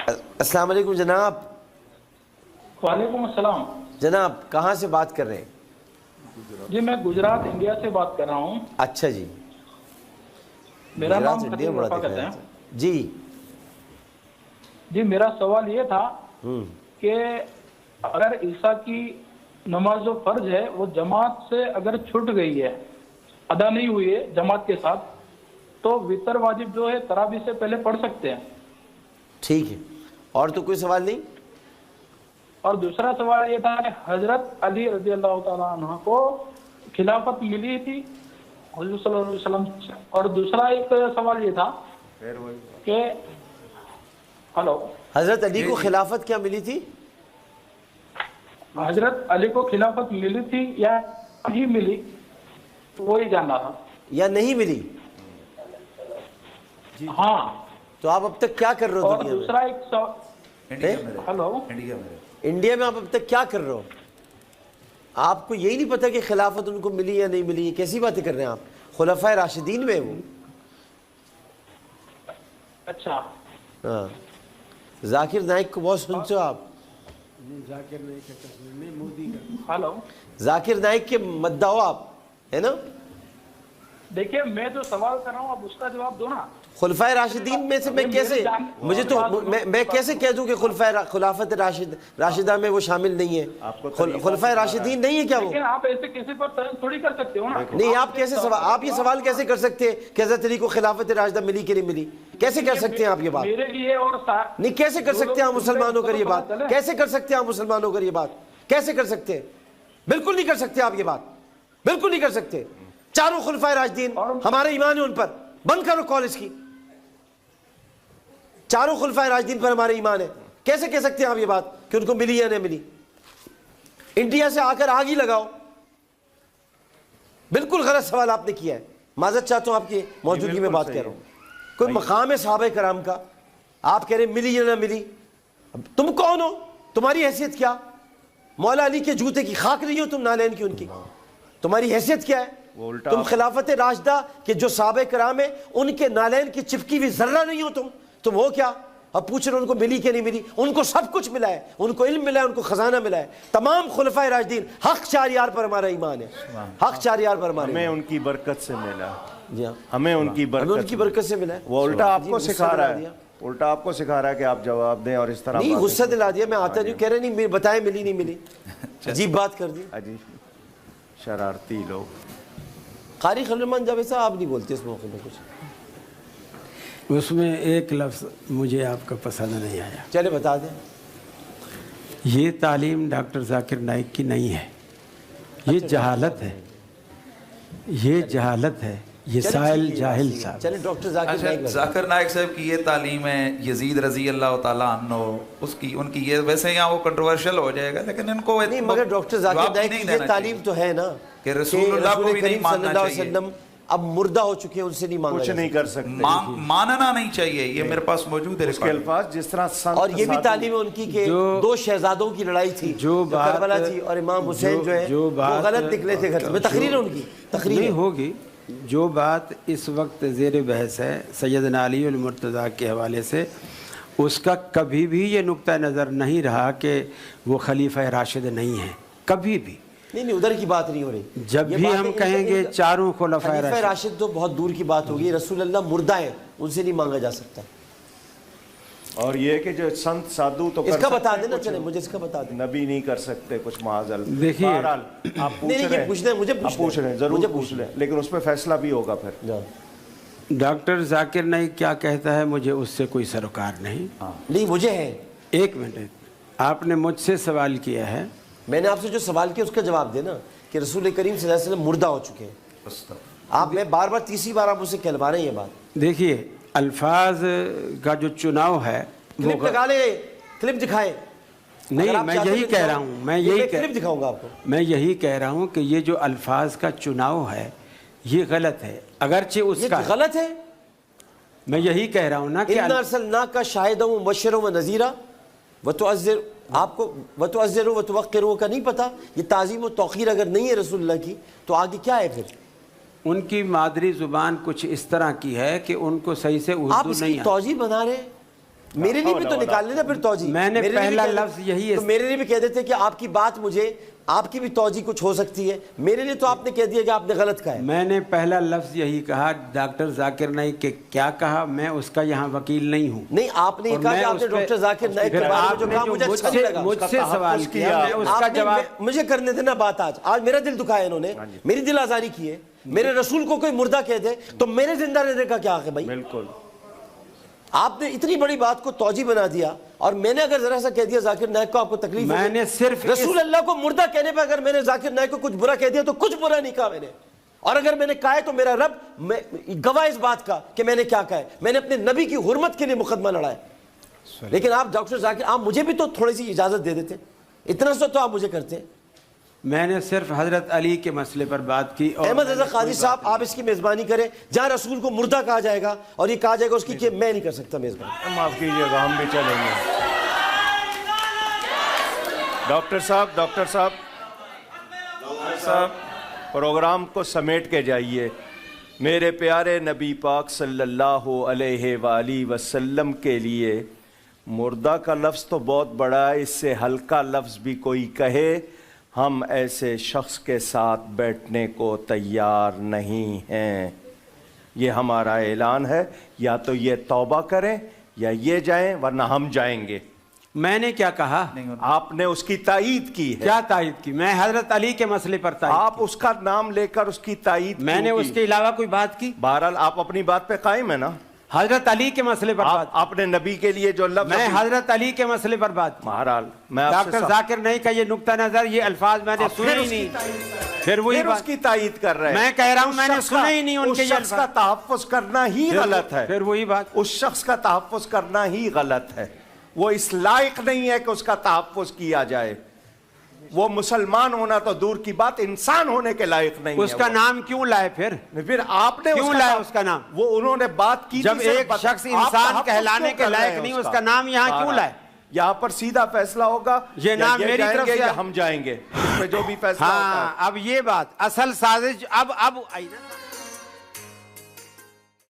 السلام علیکم جناب. وعلیکم السلام. جناب کہاں سے بات کر رہے ہیں؟ جی میں گجرات انڈیا سے بات کر رہا ہوں. اچھا جی, میرا نام انڈیا خطیب بڑا وفا دکھایا کہتے ہیں. جی. جی میرا سوال یہ تھا کہ اگر عیسیٰ کی نماز جو فرض ہے وہ جماعت سے اگر چھٹ گئی ہے, ادا نہیں ہوئی ہے جماعت کے ساتھ, تو وتر واجب جو ہے تراویح سے پہلے پڑھ سکتے ہیں. ٹھیک ہے, اور تو کوئی سوال نہیں؟ اور دوسرا سوال یہ تھا کہ حضرت علی رضی اللہ تعالیٰ عنہ کو خلافت ملی تھی حضور صلی اللہ علیہ وسلم سے. اور دوسرا ایک سوال یہ تھا کہ ہلو, حضرت علی کو خلافت کیا ملی تھی؟ حضرت علی کو خلافت ملی تھی یا نہیں ملی, وہی جاننا تھا. یا نہیں ملی؟ ہاں. تو آپ اب تک کیا کر رہے ہو اور دنیا میں؟ دوسرا ایک سوال, ہلو, انڈیا میں آپ اب تک کیا کر رہے ہو؟ آپ کو یہی نہیں پتا کہ خلافت ان کو ملی یا نہیں ملی؟ کیسی باتیں کر رہے ہیں آپ؟ خلفائے راشدین میں وہ. اچھا. ہاں, ذاکر نائک کو بہت سنتے ہو آپ. ہلو, ذاکر نائک کے مدعا ہو آپ, ہے نا؟ دیکھیے میں جو سوال کر رہا ہوں آپ اس کا جواب دو نا. خلفائے راشدین میں سے میں کیسے, مجھے تو میں کیسے کہہ دوں کہ خلافت راشدہ میں وہ شامل نہیں ہے؟ خلفائے راشدین نہیں ہے کیا وہ؟ لیکن آپ ایسے کسی پر طرز تھوڑی کر سکتے ہو نا. نہیں, آپ کیسے آپ یہ سوال کیسے کر سکتے ہیں کہ حضرت علی کو خلافت راشدہ ملی کہ نہیں ملی؟ کیسے کر سکتے ہیں آپ یہ بات؟ میرے لیے اور نہیں, کیسے کر سکتے ہیں آپ مسلمانوں کا یہ بات؟ کیسے کر سکتے ہیں آپ مسلمانوں کا یہ بات؟ کیسے کر سکتے ہیں؟ بالکل نہیں کر سکتے آپ یہ بات, بالکل نہیں کر سکتے. چاروں خلفائے راشدین ہمارے ایمان ہے ان پر, بند کرو کال اس کی. چاروں خلفائے راشدین پر ہمارے ایمان ہے. کیسے کہہ سکتے ہیں آپ یہ بات کہ ان کو ملی یا نہیں ملی؟ انڈیا سے آ کر آگ ہی لگاؤ. بالکل غلط سوال آپ نے کیا ہے. معذرت چاہتا ہوں آپ کی موجودگی میں بات کر رہا ہوں. کوئی مقام ہے صحابہ کرام کا, آپ کہہ رہے ہیں ملی یا نہ ملی. تم کون ہو؟ تمہاری حیثیت کیا؟ مولا علی کے جوتے کی خاک نہیں ہو تم, نالین کی ان کی. تمہاری حیثیت کیا ہے؟ تم خلافت راشدہ کے جو صحابہ کرام ہیں ان کے نالین کی چپکی ہوئی ذرہ نہیں ہو تم ہو کیا؟ اب پوچھ رہے ان کو ملی کہ نہیں ملی؟ ان کو سب کچھ ملا ہے, ان کو علم ملا ہے, ان کو خزانہ ملا ہے. تمام خلفائے راشدین حق چار یار پر ہمارا ایمان ہے, حق چار یار پر ہمارا. ہمیں ان کی برکت سے ملا. جی ہاں, ہمیں ان کی برکت سے ملا ہے. وہ الٹا آپ کو سکھا رہا ہے, الٹا آپ کو سکھا رہا ہے کہ آپ جواب دیں اور اس طرح. نہیں, غصہ دلا دیا. میں آتا نہیں, کہہ رہے نہیں بتائیں ملی نہیں ملی. عجیب بات کر دی. عجیب شرارتی لوگ. قاری خلیل الرحمن جاوید صاحب, آپ نہیں بولتے اس موقع میں کچھ؟ اس میں ایک لفظ مجھے آپ کا پسند نہیں آیا. چلے بتا دیں. یہ تعلیم ڈاکٹر ذاکر نائک کی نہیں ہے, یہ جہالت ہے, یہ جہالت ہے, یہ سائل جاہل صاحب. چلے ڈاکٹر ذاکر نائک صاحب کی یہ تعلیم ہے, یزید رضی اللہ تعالیٰ عنہ اس کی, ان کی یہ ویسے یہاں وہ کنٹروورشل ہو جائے گا, لیکن ان کو نہیں, مگر ڈاکٹر ذاکر نائک کی یہ تعلیم تو ہے نا کہ رسول اللہ کو بھی نہیں ماننا چاہیے. اب مردہ ہو چکے ہیں, ان سے نہیں مانگا, کچھ نہیں کر سکتے, ماننا نہیں چاہیے. یہ میرے پاس موجود ہے اس کے الفاظ جس طرح سنت. اور یہ بھی تعلیم ہے ان کی کہ دو شہزادوں کی لڑائی تھی, جو کربلا تھی, اور امام حسین جو ہے وہ غلط نکلے تھے گھر میں. تقریر ان کی تقریر ہوگی. جو بات اس وقت زیر بحث ہے سیدنا علی المرتضیٰ کے حوالے سے, اس کا کبھی بھی یہ نقطہ نظر نہیں رہا کہ وہ خلیفہ راشد نہیں ہیں, کبھی بھی نہیں. ادھر کی بات نہیں ہو رہی. جب بھی ہم کہیں گے چاروں خلفائے راشد تو بہت دور کی بات ہوگی. رسول اللہ مردہ ہیں, ان سے نہیں مانگا جا سکتا. اور یہ کہ جو سنت سادھو تو اس کا بتا دیں نا, چلیں مجھے اس کا بتا دیں. نبی نہیں کر سکتے کچھ معاذل. دیکھیے آپ پوچھ رہے ہیں, ضرور پوچھ لیں, لیکن اس پہ فیصلہ بھی ہوگا پھر. ڈاکٹر ذاکر نائک کیا کہتا ہے مجھے اس سے کوئی سروکار نہیں. نہیں مجھے ہے. ایک منٹ, آپ نے مجھ سے سوال کیا ہے, میں نے آپ سے جو سوال کیا اس کا جواب دینا کہ رسول کریم صلی اللہ علیہ وسلم مردہ ہو چکے ہیں. آپ میں بار بار تیسری بار آپ مجھ سے کہلوا رہے ہیں یہ بات. دیکھیے الفاظ کا جو چناؤ ہے, کلپ لگا لیں, کلپ دکھائیں. نہیں, میں یہی کہہ رہا ہوں, کلپ دکھاؤں گا آپ کو. میں یہی کہہ رہا ہوں کہ یہ جو الفاظ کا چناؤ ہے یہ غلط ہے, اگرچہ اس کا غلط ہے. میں یہی کہہ رہا ہوں نا کہ اِنَّا أَرْسَلْنَاكَ شَاهِدًا وَمُبَشِّرًا وَنَذِيرًا وَتُعَزِّرُ, آپ کو وَتُعَزِّرُ وَتُوَقِّرُ کا نہیں پتا. یہ تعظیم و توقیر اگر نہیں ہے رسول اللہ کی تو آگے کیا ہے پھر؟ ان کی مادری زبان کچھ اس طرح کی ہے کہ ان کو صحیح سے اردو نہیں آپ اس کی توضیح بنا رہے ہیں. میرے لیے بھی تو نکال لینا پھر توجہ. میں نے میرے لیے بھی پہلا کہہ دیتے- لفظ یہی ہے. تو میرے لیے بھی کہہ دیتے کہ آپ کی بات مجھے آپ کی بھی توجہ کچھ ہو سکتی ہے. میرے لیے تو آپ نے کہہ دیا کہ آپ نے غلط کہا ہے. میں نے پہلا لفظ یہی کہا ڈاکٹر ذاکر نائک کہ کیا کہا, میں اس کا یہاں وکیل نہیں ہوں. نہیں آپ نے یہ اور کہا میں کہ آپ اس نے پہ- ڈاکٹر ذاکر نائک کے پھر بارے میں آپ جو نے کہا جو مجھے اچھا نہیں لگا. مجھ سے سوال کیا, میں اس کا جواب مجھے کرنے دینا بات. آج میرا دل دکھایا انہوں نے, میری دل آزاری کی ہے. میرے رسول کو کوئی مردہ کہہ دے تو میرے زندہ رہنے کا کیا حق ہے بھائی؟ بالکل. آپ نے اتنی بڑی بات کو توجہ بنا دیا, اور میں نے اگر ذرا سا کہہ دیا ذاکر نائک کو آپ کو تکلیف میں نے صرف رسول اللہ کو مردہ کہنے پہ اگر میں نے ذاکر نائک کو کچھ برا کہہ دیا تو کچھ برا نہیں کہا میں نے. اور اگر میں نے کہا ہے تو میرا رب گواہ اس بات کا کہ میں نے کیا کہا ہے. میں نے اپنے نبی کی حرمت کے لیے مقدمہ لڑا ہے. لیکن آپ ڈاکٹر ذاکر آپ مجھے بھی تو تھوڑی سی اجازت دے دیتے, اتنا سا تو آپ مجھے کرتے. میں نے صرف حضرت علی کے مسئلے پر بات کی. احمد رضا قاضی صاحب آپ اس کی میزبانی کریں. جہاں رسول کو مردہ کہا جائے گا اور یہ کہا جائے گا اس کی کہ میں نہیں کر سکتا میزبانی. معاف کیجیے گا, ہم بھی چلیں گے. ڈاکٹر صاحب پروگرام کو سمیٹ کے جائیے. میرے پیارے نبی پاک صلی اللہ علیہ وآلہ وسلم کے لیے مردہ کا لفظ تو بہت بڑا ہے, اس سے ہلکا لفظ بھی کوئی کہے ہم ایسے شخص کے ساتھ بیٹھنے کو تیار نہیں ہیں. یہ ہمارا اعلان ہے, یا تو یہ توبہ کریں یا یہ جائیں, ورنہ ہم جائیں گے. میں نے کیا کہا؟ آپ نے اس کی تائید کی ہے. کیا تائید کی؟ میں حضرت علی کے مسئلے پر تائید آپ اس کا نام لے کر اس کی تائید میں نے اس کے علاوہ کوئی بات کی؟ بہرحال آپ اپنی بات پہ قائم ہے نا. حضرت علی کے مسئلے پر بات آپ نے نبی کے لیے جو لفظ میں حضرت علی کے مسئلے پر بات کی. بہرحال میں ڈاکٹر ذاکر نہیں کا یہ نقطہ نظر, یہ الفاظ میں نے سنے ہی نہیں. پھر وہی اس بات کی تائید کر رہے ہیں. میں کہہ رہا ہوں میں نے سنے ہی نہیں ان کے اس شخص کا تحفظ کرنا ہی غلط ہے. پھر وہی بات, اس شخص کا تحفظ کرنا ہی غلط ہے. وہ اس لائق نہیں ہے کہ اس کا تحفظ کیا جائے. وہ مسلمان ہونا تو دور کی بات, انسان ہونے کے لائق نہیں ہے. اس کا نام کیوں لائے پھر آپ نے کیوں لائے اس کا نام؟ وہ انہوں نے بات کی جب ایک شخص انسان کہلانے کے لائق نہیں, اس کا نام یہاں کیوں لائے؟ یہاں پر سیدھا فیصلہ ہوگا, یہ نام میری طرف سے یا ہم جائیں گے, اس پہ جو بھی فیصلہ ہوگا. ہاں اب یہ بات اصل سازش اب آئی نا.